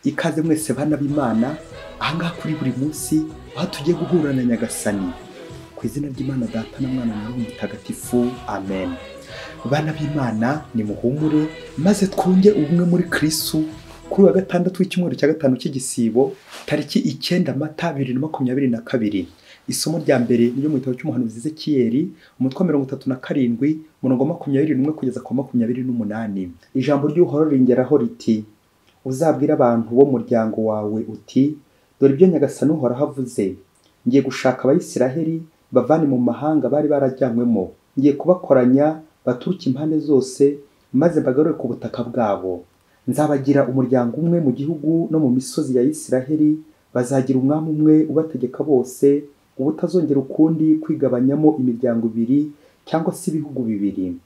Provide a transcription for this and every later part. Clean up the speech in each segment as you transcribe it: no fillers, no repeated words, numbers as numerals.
ikaze mwese bana b'Imana ahangaha kuri buri munsi aho tugiye guhura na Nyagasani ku izina ry'Imana Data na Mwana na Roho Mutagatifu, amen. Bana b'Imana nimuhumure maze twunge ubumwe muri Kristo kuri wa gatandatu w'icyumweru cya gatanu cy'igisibo tariki 9 Mata 2022. Isomo rya mbere niyo mu gitabo cy'umuhanuzi Ezekiyeli umutwe 37 umurongo 21 kugeza ku 28. Ijambo ry'Uhoraho ringeraho riti: uzabwira abantu bo muryango wawe uti, dore ibyo Nyagasani Uhoraho avuze, ngiye gushaka Abayisiraheli bavane mu mahanga bari barajyanywemo, ngiye kubakoranya baturuka impande zose maze bagarure ku butaka bwabo. Nzabagira umuryango umwe mu gihugu no mu misozi ya Isiraheli, bazagira umwami umwe ubategeka bose, ubutazongera ukundi kwigabanyamo imiryango ibiri cyangwa se ibihugu bibiri.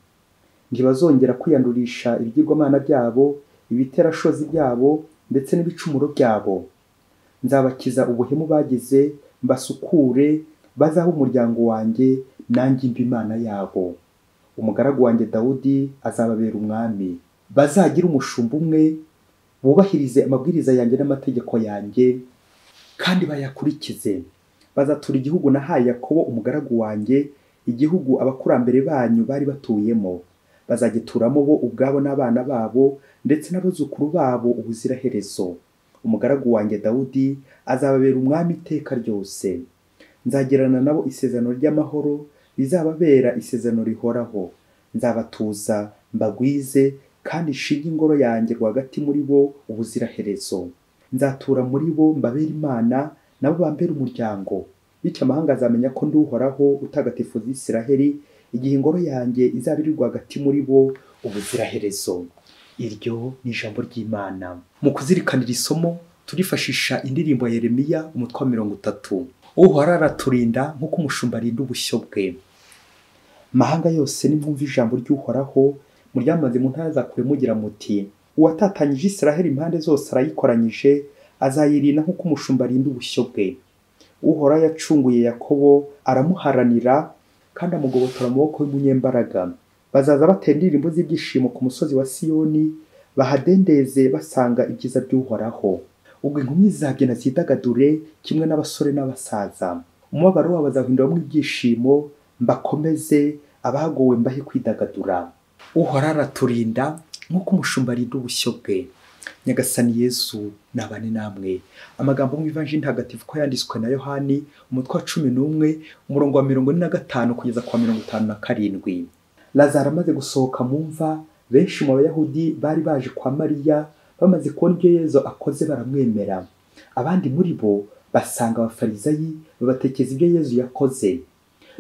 Ntibazongera kwiyandurisha ibigirwamana byabo, ibiterashozi byabo ndetse n'ibicumuro byabo. Nzabakiza ubuhemu bagize, mbasukure, bazaho umuryango wanjye, nanjye mba Imana yabo. Umugaragu wanjye Dawudi azababera umwami. Bazagira umushumba umwe, bubahirize amabwiriza yanjye n'amategeko yanjye kandi bayakurikize. Bazatura igihugu nahaye Yakobo umugaragu wanjye, igihugu abakurambere banyu bari batuyemo. Bazagituramo bo ubwabo n'abana babo ndetse n'abuzukuru babo ubuziraherezo. Umugaragu wanjye Dawudi azababera umwami iteka ryose. Nzagirana nabo isezerano ry'amahoro, rizababera isezerano rihoraho. Nzabatuza mbagwize kandi nshinge ingoro yanjye rwagati muri bo ubuziraherezo. Nzatura muri bo mbabera Imana, nabo bambera umuryango. Bityo amahanga azamenya ko ndi Uhoraho utagatifuza Isiraheli, igihe ingoro yanjye izaba iri rwagati muri bo ubuziraherezo. Iryo ni ijambo ry'Imana. Mu kuzirikanira isomo turifashisha indirimbo ya Yeremiya umutwe 30. Uhoraho araturinda nk'uko umushumba arinda ubushyo bwe. Mahanga yose nimwumva ijambo ry'Uhoraho, muryamaze mu ntara za kure mugira muti, uwatatanyije Isiraheli impande zose arayikoranyije, azayirinda nk'uko umushumba arinda ubushyo bwe. Uhoraho yacunguye Yakobo, aramuharanira kandi amugobotora mu maboko y'umunyembaraga. Bazaza batera indirimbo z'ibyishimo ku musozi wa Siyoni, bahadendeze basanga ibyiza by'Uhoraho. Ubwo inkumi zabyina zidagadure kimwe n'abasore n'abasaza. Umubabaro wabo bazahinduramo ibyishimo, mbakomeze, abagowe mbahe kwidagadura. Uhoraho araturinda nk'uko umushumba arinda ubushyo bwe. Nyagasani Yesu nabane namwe. Amagambo mu Ivanjili ntagatifu ko yanditswe na Yohani umutwe wa 11 umurongo wa 45 kugeza kwa 57. Lazaro amaze gusohoka mu mva, benshi mu Bayahudi bari baje kwa Mariya bamaze kubona ibyo Yesu akoze baramwemera. Abandi muri bo basanga abafarizayi babatekeza ibyo Yesu yakoze.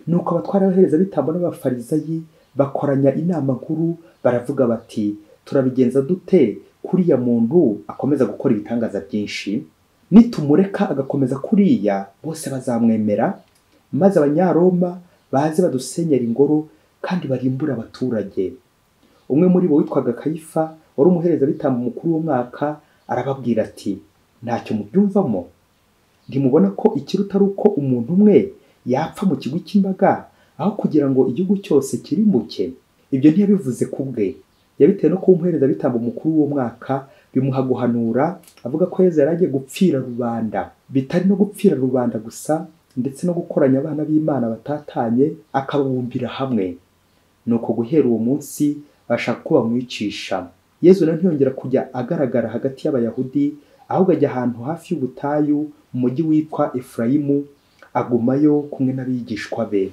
Nuko abatwara abahereza bitambo n'abafarizayi bakoranya inama nkuru, baravuga bati, turabigenza dute kuriya muntu akomeza gukora ibitangaza byinshi? Nitumureka agakomeza kuriya bose bazamwemera, maze Abanyaroma baze badusenyera ingoro kandi barimbura abaturage. Umwe muri bo witwaga Kayifa, wari umuhereza bitambo mukuru w'umwaka, arababwira ati, ntacyo mubyumvamo? Ntimubona ko ikiruta ari uko umuntu umwe yapfa mu kigwi cy'imbaga aho kugira ngo igihugu cyose kirimbuke? Ibyo ntiyabivuze ku bwe, yabitewe no kuba umuhereza bitambo mukuru w'uwo mwaka bimuha guhanura, avuga ko Yesu yaragiye gupfira rubanda. Bitari no gupfira rubanda gusa, ndetse no gukoranya abana b'Imana batatanye akababumbira hamwe. Nuko guhera uwo munsi bashaka ko bamwicisha. Yesu nawe ntiyongera kujya agaragara hagati y'Abayahudi, ahubwo ajya ahantu hafi y'ubutayu mu mujyi witwa Efurayimu, agumayo kumwe n'abigishwa be.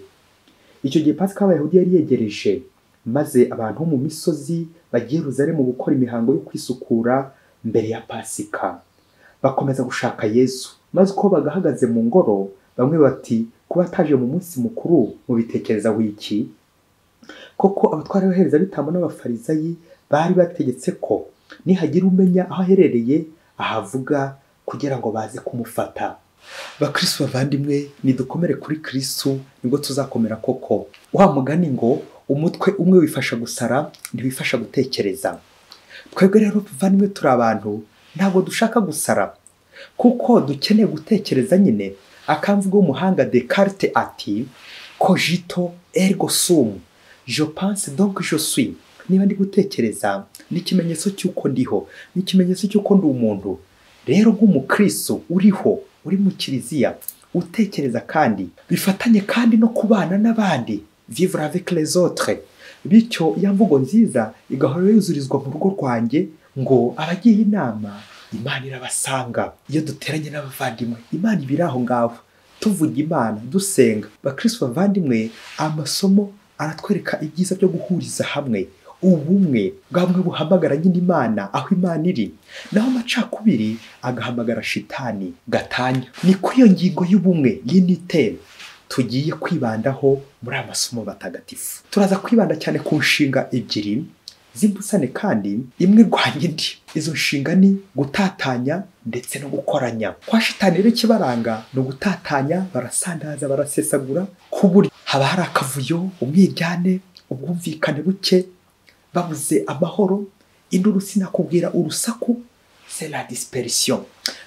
Icyo gihe Pasika y'Abayahudi yari yegereje, maze abantu bo mu misozi bagiye Yerusalemu gukora imihango yo kwisukura mbere ya Pasika. Bakomeza gushaka Yesu, maze uko bagahagaze mu ngoro, bamwe bati, kuba ataje mu munsi mukuru mubitekereza wiki? Koko abatwara abahereza bitambo n'abafarizayi bari bategetse ko nihagira umenya aho aherereye ahavuga, kugira ngo baze kumufata. Bakristo bavandimwe, nidukomere kuri Kristo nibwo tuzakomera koko. Wa mugani ngo umutwe umwe wifasha gusara ntiwifasha gutekereza. Twebwe rero bavandimwe turi abantu, ntabwo dushaka gusara kuko dukeneye gutekereza nyine. Akamvuga w'umuhanga Descartes ati, cogito ergo sum, je pense donc je suis. Niba ndi gutekereza ni ikimenyetso cy'uko ndiho, ni ikimenyetso cy'uko ndi umuntu. rero nk'umukristo uri mu kiliziya utekereza kandi bifatanye kandi no kubana n'abandi, vivre avec les autres, bityo ya mvugo nziza igahora yuzurizwa mu rugo rwanjye ngo abagiye inama Imana irabasanga. Iyo duteranye n'abavandimwe Imana ibiri aho ngaho tuvuga Imana dusenga. Bakristo bavandimwe, amasomo aratwereka ibyiza byo guhuriza hamwe, ubumwe bwamwe buhamagara nyine Imana aho Imana iri, naho amacakubiri agahamagara shitani gatanya. Ni kuri iyo ngingo y'ubumwe y'unité tugiye kwibandaho muri amasomo batagatifu. Turaza kwibanda cyane ku nshinga ebyiri z'imbusane kandi imwe irwanya indi. Izo nshinga ni gutatanya ndetse no gukoranya. Kwa shitani rero ikibaranga ni ugutatanya, barasandaza, barasesagura, ku buryo haba hari akavuyo, umwiryane, ubwumvikane buke, babuze amahoro, induru sinakubwira, urusaku, c'est la dispersion.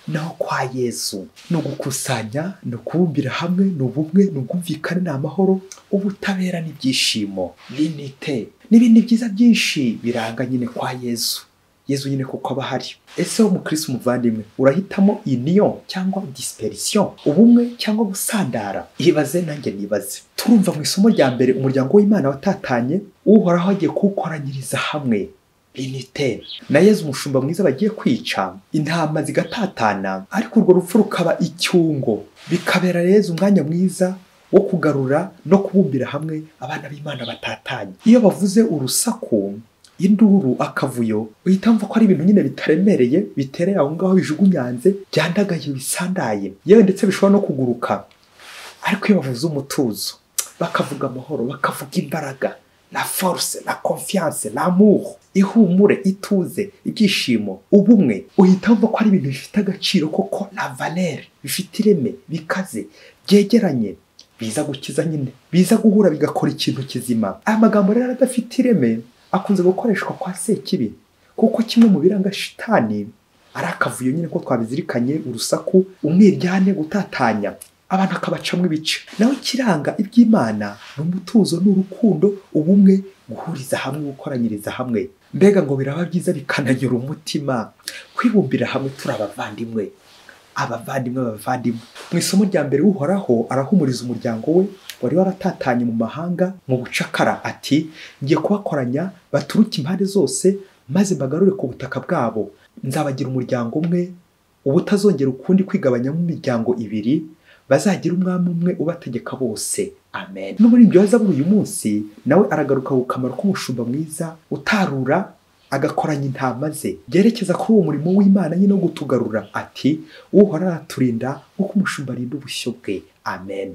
Naho kwa Yesu no gukusanya, no kubumbira hamwe, no bumwe, no kumvikana, n'amahoro, ubutabera n'ibyishimo, l'unité n'ibindi byiza byinshi biranga nyine kwa Yesu. Yesu nyine kuko aba hari. Ese wo mukristo umuvandimwe urahitamo union cyangwa dispersion, ubumwe cyangwa gusandara? Ibaze nanjye nibaze. Turumva mu isomo rya mbere umuryango w'Imana watatanye, uhoraho agiye kuwukoranyiriza hamwe, l'unité. Na Yesu umushumba mwiza bagiye kwica, intama zigatatana, ariko urwo rupfu rukaba icyungo, bikabera Yesu umwanya mwiza wo kugarura no kubumbira hamwe abana b'Imana batatanye. Iyo bavuze urusaku, induru, akavuyo, uhita mva ko ari ibintu nyine bitaremereye, bitereye aho ngaho, bijugunyanze, byandagaye, bisandaye, yewe ndetse bishobora no kuguruka. Ariko iyo bavuze umutuzo, bakavuga amahoro, bakavuga imbaraga, la force, la confiance, l'amour, ihumure, ituze, ibyishimo, ubumwe, uhita mva ko ari ibintu bifite agaciro koko, la valeur, bifite ireme, bikaze, byegeranye, biza gukiza nyine, biza guhura bigakora ikintu kizima. Aya magambo rero adafite ireme akunze gukoreshwa kwa Sekibi, kuko kimwe mu biranga shitani ari akavuyo nyine ko twabizirikanye, urusaku, umwiryane, gutatanya, abantu akabacamwe ibice. Naho kiranga iby'Imana n'umutuzo, n'urukundo, ubumwe, guhuriza hamwe, gukoranyiriza hamwe. Mbega ngo biraba byiza bikananyura umutima, kwibumbira hamwe turi abavandimwe. Mu isomo rya mbere uhoraho arahumuriza umuryango we wari waratatanye mu mahanga mu bucakara, ati ngiye kubakoranya baturuke impande zose, maze mbagarure ku butaka bwabo. Nzabagira umuryango umwe, ubutazongera ukundi kwigabanyamo imiryango ibiri, bazagira umwami umwe ubategeka bose. Amen. N'umuririmbyi wa Zaburi uyu munsi nawe aragaruka ku kamaro k'umushumba mwiza utarura agakoranya intama ze, byerekeza kuri uwo murimo w'Imana nyine wo gutugarura, ati uhoraho araturinda nk'uko umushumba arinda ubushyo bwe. Amen.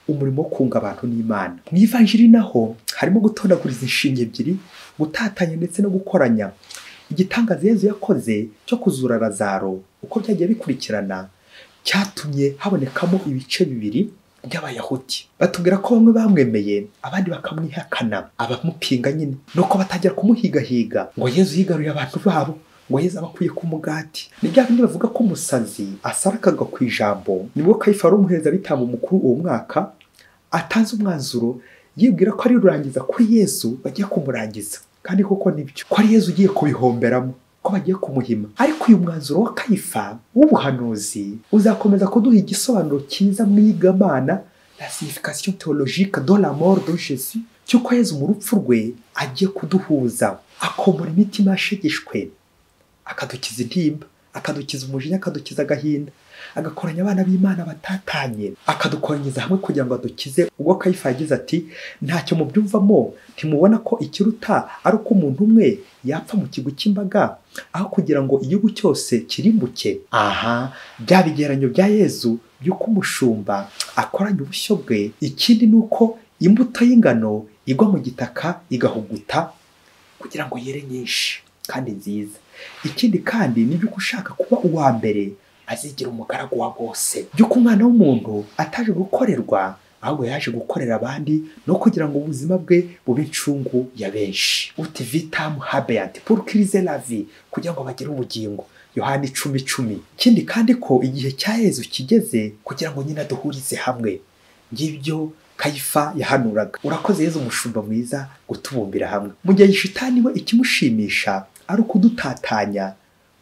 Umurimo wo kunga abantu n'Imana. Mu ivanjiri naho harimo gutondaguriza inshinga ebyiri, gutatanya ndetse no gukoranya. Igitangaza Yesu yakoze cyo kuzura Lazaro, uko byagiye bikurikirana, cyatumye habonekamo ibice bibiri by'Abayahudi. Batubwira ko bamwe bamwemeye, abandi bakamwihakana, abamupinga nyine, nuko batajya kumuhigahiga ngo Yesu yigaruye abantu babo, ngo Yesu abakuye ku mugati. Ni bya bindi bavuga ko umusazi asarakaga ku ijambo. Nibwo Kayifa wari umuherezabitambo mukuru uwo mwaka atanze umwanzuro, yibwira ko ari rurangiza kuri Yesu bagiye kumurangiza, kandi koko nibyo, ko ari Yesu ugiye kubihomberamo, ko bagiye kumuhima. Ariko uyu mwanzuro wa Kayifa w'ubuhanuzi uzakomeza kuduha igisobanuro cyiza mu iyigamana, la signification théologique de la mort de Jésus, cyuko Yesu mu rupfu rwe agiye kuduhuza, akomora imitima yashegeshwe, akadukiza intimba, akadukiza umujinya, akadukiza agahinda, agakoranya abana b'Imana batatanye, akadukoranyiriza hamwe kugira ngo adukize. Ubwo Kayifa yagize ati ntacyo mubyumvamo, ntimubona ko ikiruta ari uko umuntu umwe yapfa mu kigo cy'imbaga, aho kugira ngo igihugu cyose kirimbuke. Aha, bya bigeranyo bya Yesu by'uko umushumba akoranya ubushyo bwe. Ikindi ni uko imbuto y'ingano igwa mu gitaka igahuguta kugira ngo yere nyinshi kandi nziza. Ikindi kandi ni by'uko ushaka kuba uwa mbere azigira umugaragu wa bose, by'uko umwana w'umuntu ataje gukorerwa, ahubwo yaje gukorera abandi, no kugira ngo ubuzima bwe bube incungu ya benshi. Uti vitam habeant pour qu'ils la vie, kugira ngo bagire ubugingo. Yohana 10:10. Ikindi kandi ko igihe cya Yesu kigeze kugira ngo nyina duhurize hamwe. Ngibyo Kayifa yahanuraga. Urakoze Yesu umushumba mwiza gutubumbira hamwe. Mu gihe shitani we ikimushimisha ari ukudutatanya,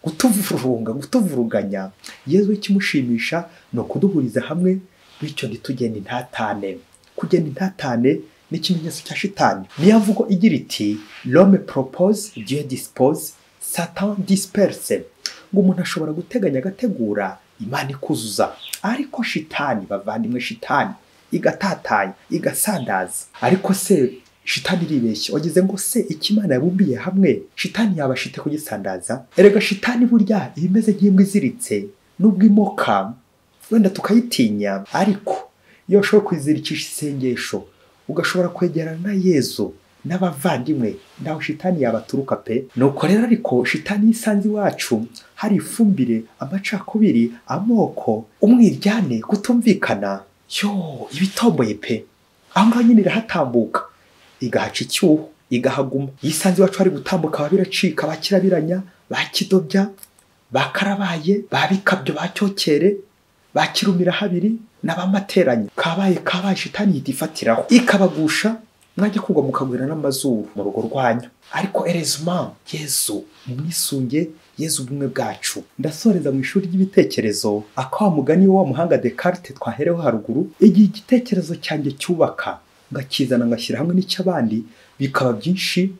gutuvuruganya. Yezu ikimushimisha ni ukuduhuriza hamwe, bityo ntitugende intatane. Kugenda intatane ni ikimenyetso cya shitani. Niyo mvugo igira iti l'homme propose, Dieu dispose, Satan disperse. Ngo umuntu ashobora guteganya agategura, Imana ikuzuza. Ariko shitani, bavandimwe, shitani igatatanya, igasandaza. Ariko se shitani iribeshye. Wagize ngo se ikimana yabumbiye hamwe, shitani yabashite kugisandaza? Erega shitani burya imeze nk'imbwa iziritse, nubwo imoka wenda tukayitinya, ariko iyo ushobora kwizirikisha isengesho, ugashobora kwegerana na Yezu n'abavandimwe, naho shitani yabaturuka pe. Nuko rero ariko shitani yisanze iwacu hari ifumbire, amacakubiri, amoko, umwiryane, kutumvikana, ibitomboye pe. Aho ngaho nyine irahatambuka igahaca icyuho, igahaguma. Yisanze iwacu hari gutambuka babiracika, bakirabiranya, bakidobya, bakarabaye, babikabyo, bacyokere, bakirumira habiri n'abamateranye. Kabaye shitani yita ifatiraho ikabagusha, mwajya kugwa mukagwira n'amazuru mu rugo rwanyu. Ariko erezuma Yezu mumwisunge, Yezu ubumwe bwacu. Ndasoreza mu ishuri ry'ibitekerezo akawa mugani wa muhanga Descartes twahereho haruguru. Igihe igitekerezo cyanjye cyubaka ngakizana ngashyira hamwe n'icy'abandi, bikaba byinshi,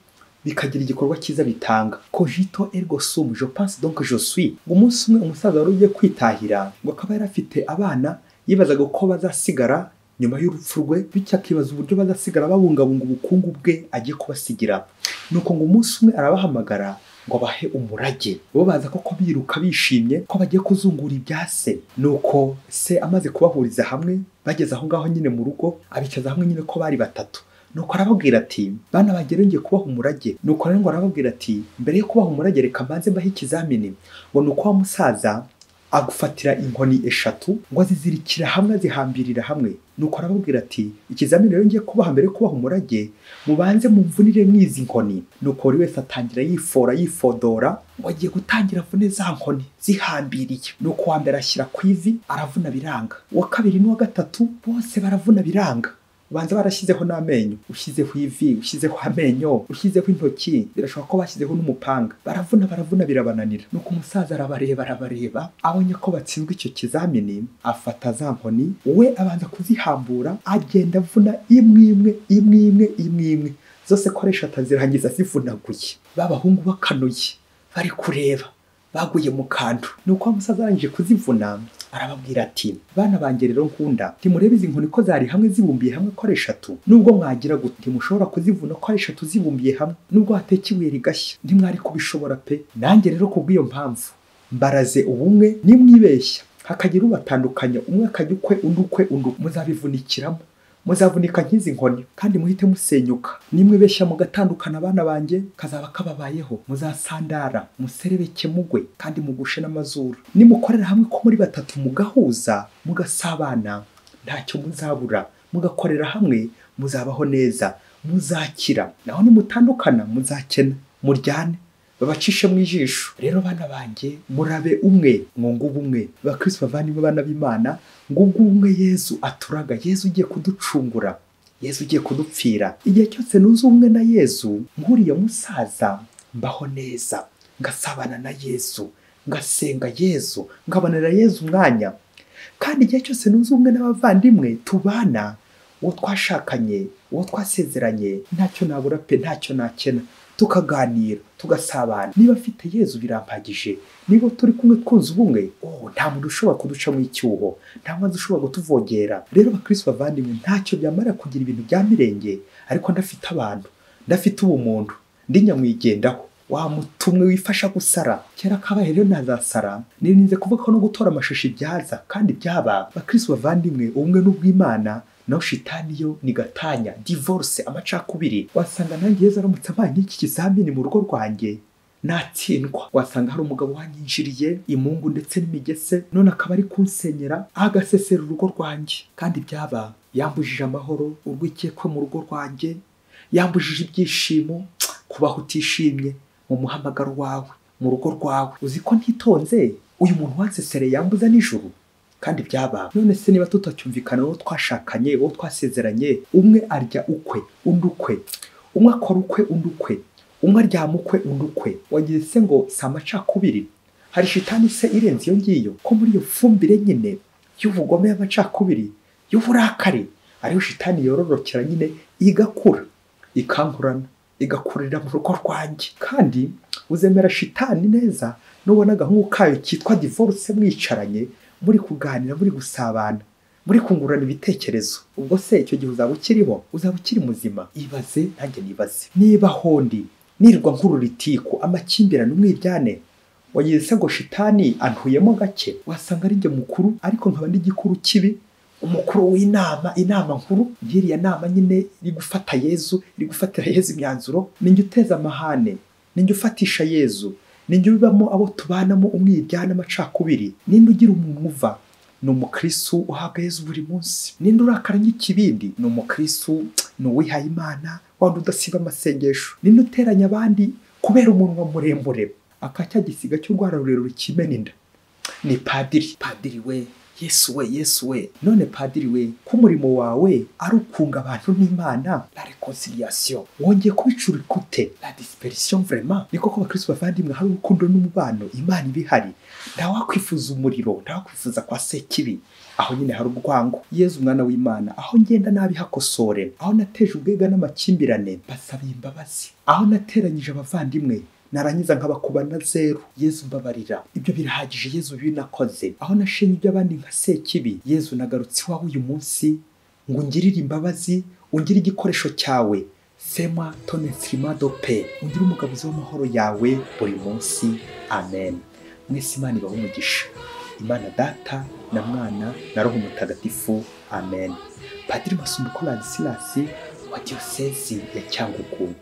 bikagira igikorwa cyiza bitanga. Cogito ergo sum, je pense donc je suis. Umunsi umwe umusaza wari ugiye kwitahira, ngo akaba yari afite abana, yibazaga ko bazasigara nyuma y'urupfu rwe, bityo akibaza uburyo bazasigara babungabunga ubukungu bwe agiye kubasigira. Nuko ngo umunsi umwe arabahamagara ngo bahe umurage. Bo baza koko biruka bishimye ko bagiye kuzungura ibyase. Nuko se amaze kubahuriza hamwe, bageze aho ngaho nyine mu rugo, abicaza hamwe nyine ko bari batatu. Nuko arababwira ati bana bagere ngiye kubaha umurage. Nuko rero ngo arababwira ati mbere yo kubaha umurage reka mbanze mbahe ikizamini. Ngo nuko wa musaza agufatira inkoni eshatu, ngo azizirikira hamwe, azihambirira hamwe. Nuko arababwira ati ikizamini rero ngiye kubaha mbere yo kubaha umurage, mubanze mumvunire mwizi nkoni. Nuko buri wese atangira yifodora, ngo agiye gutangira avune za nkoni zihambiriye. Nuko wa mbere ashyira ku ivi, aravuna biranga. Uwa kabiri n'uwa gatatu bose baravuna biranga. Ubanza barashyizeho n'amenyo, ushyizeho ivi, ushyizeho amenyo, ushyizeho intoki, birashoboka ko bashyizeho n'umupanga. Baravuna birabananira. Nuko umusaza arabareba, abonye ko batsinzwe icyo kizamini, afata za nkoni, we abanza kuzihambura, agenda avuna imwe, zose koresha atazirangiza zivunaguye. Babahungu bakanuye bari kureba, baguye mu kantu. Nuko umusaza arangije kuzivuna, arababwira ati bana banjye rero nkunda, ntimurebe izi nkoni ko zari hamwe zibumbiye hamwe ko ari eshatu. Nubwo mwagira gute ntimushobora kuzivuna ko ari eshatu zibumbiye hamwe. Nubwo hateka ibuye rigashya ntimwari kubishobora pe. Nanjye rero kubw'iyo mpamvu mbaraze ubumwe, nimwibeshya hakagira ubatandukanya, umwe akajya ukwe undi ukwe, muzabivunikiramo, muzavunika nk'izi nkoni kandi muhite musenyuka. Nimwibeshya mugatandukana abana banjye, kazaba kababayeho, muzasandara, muserebeke mugwe kandi mugushe n'amazuru. Nimukorera hamwe ko muri batatu mugahuza, mugasabana, ntacyo muzabura. Mugakorera hamwe muzabaho neza, muzakira. Naho nimutandukana muzakena, muryane, babacishe mu ijisho. Rero bana banjye murabe umwe, mwungu ubumwe. Bakristo bavandimwe bana b'Imana, ngubwo umwe Yezu aturaga, Yezu ugiye kuducungura, Yezu ugiye kudupfira. Igihe cyose nuze umwe na Yezu, nkuriya musaza mbaho neza, ngasabana na Yezu, ngasenga Yezu, ngabonera Yezu umwanya. Kandi igihe cyose nuze umwe n'abavandimwe tubana, uwo twashakanye, uwo twasezeranye, ntacyo nabura pe, ntacyo nakena. Tukaganira, tugasabana. Niba afite Yezu birampagije. Niba turi kumwe twunze ubumwe, nta muntu ushobora kuduca mu icyuho, nta mwanzi ushobora kutuvogera. Rero bakristo bavandimwe, ntacyo byamara kugira ibintu bya mirenge, ariko ndafite abantu, ndafite ubumuntu, ndi nyamwigendaho, wa mutumwe wifasha gusara. Kera kabaye rero nazasara, nirinze kuvuga ko no gutora amashashi byaza kandi byaba. Bakristo bavandimwe, ubumwe n'ubw'Imana, naho shitani yo ni gatanya, divorce, amacakubiri. Wasanga nanjye Yezu aramutse ampaye n'iki kizamini mu rugo rwanjye, natsindwa. Wasanga hari umugabo wanyinjiriye imungu ndetse n'imigese, none akaba ari kunsenyera, agasesera urugo rwanjye. Kandi byaba yambujije amahoro, urwikekwe mu rugo rwanjye, yambujije ibyishimo, kubaho utishimye mu muhamagaro wawe, mu rugo rwawe. Uzi ko ntitonze uyu muntu wansesereye yambuza nijoro. Kandi byaba none se niba tutacyumvikana uwo twashakanye, uwo twasezeranye, umwe arya ukwe undi ukwe, umwe akora ukwe undi ukwe, umwe aryama ukwe undi ukwe, wagize se ngo si amacakubiri? hari shitani se irenze iyo ngiyo ko muri iyo fumbire nyine y'ubugome y'amacakubiri y'uburakari ariyo shitani yororokera nyine igakura ikankurana igakurira mu rugo rwanjye. Kandi uzemera shitani neza nubona agahungu kayo kitwa divorce mwicaranye muri kuganira muri gusabana muri kungurana ibitekerezo, ubwo se icyo gihe uzaba ukiriho, uzaba ukiri muzima? Ibaze nanjye nibaze, niba hondi nirwa nk'ururitiku amakimbirane umwiryane wagize se ngo shitani antuyemo gake, wasanga ari njye mukuru ariko nkaba ndi gikuru kibi, umukuru w'inama nkuru ngiriya nama nyine iri gufata Yezu, iri gufatira Yezu imyanzuro, ninjye uteza amahane, ninjye ufatisha Yezu, ninjye ubamo abo tubanamo umwiryane amacakubiri. Ninde ugira umuntu uva? Ni umukristo uhabwa Yezu buri munsi. Ninde urakara nk'ikibindi? Ni umukristo, ni uwihaye Imana wandi udasiba amasengesho. Ninde uteranya abandi kubera umunwa muremure akacya gisiga cy'urwara rurerure kimena inda? Ni padiri. Padiri we, Yesu we. None padiri we, ko umurimo wawe ari ukunga abantu n'Imana, la reconciliation, wongeye kubicura kute? La dispersion vraiment. Niko ko abakristo bavandimwe hari urukundo n'umubano, Imana ibihari. Ndawakwifuza umuriro, ndawakwifuza kwa sekibi, aho nyine hari urwango. Yezu umwana w'Imana, aho ngenda nabi hakosore, aho nateje ubwega n'amakimbirane basabiye imbabazi, aho nateranyije abavandimwe narangiza nkabakubana 0, Yezu mbabarira, ibyo birahagije Yezu binakoze. Aho nashenye ibyo abandi nka sekibi, Yezu nagarutse iwawe uyu munsi ngo ungirire imbabazi, ungire igikoresho cyawe, fais-moi ton instrument de paix, ungire umugabuzi w'amahoro yawe buri munsi. Amen. Mwese Imana ibahe umugisha, Imana Data na Mwana na Roho Mutagatifu. Amen. Padiri Masumbuko Ladislas wa Diocese ya Cyangugu.